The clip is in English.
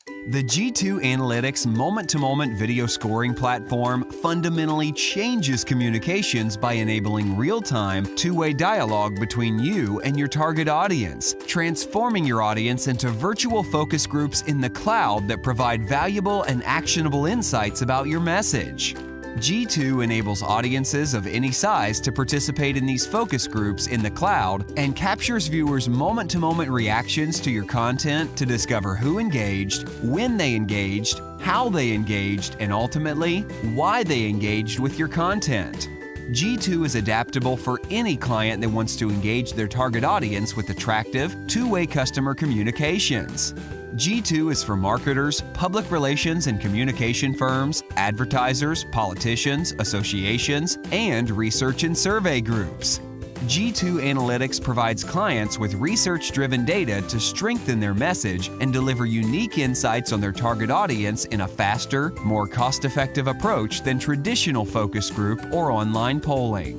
The G2 Analytics moment-to-moment video scoring platform fundamentally changes communications by enabling real-time, two-way dialogue between you and your target audience, transforming your audience into virtual focus groups in the cloud that provide valuable and actionable insights about your message. G2 enables audiences of any size to participate in these focus groups in the cloud and captures viewers' moment-to-moment reactions to your content to discover who engaged, when they engaged, how they engaged, and ultimately, why they engaged with your content. G2 is adaptable for any client that wants to engage their target audience with attractive, two-way customer communications. G2 is for marketers, public relations and communication firms, advertisers, politicians, associations, and research and survey groups. G2 Analytics provides clients with research-driven data to strengthen their message and deliver unique insights on their target audience in a faster, more cost-effective approach than traditional focus group or online polling.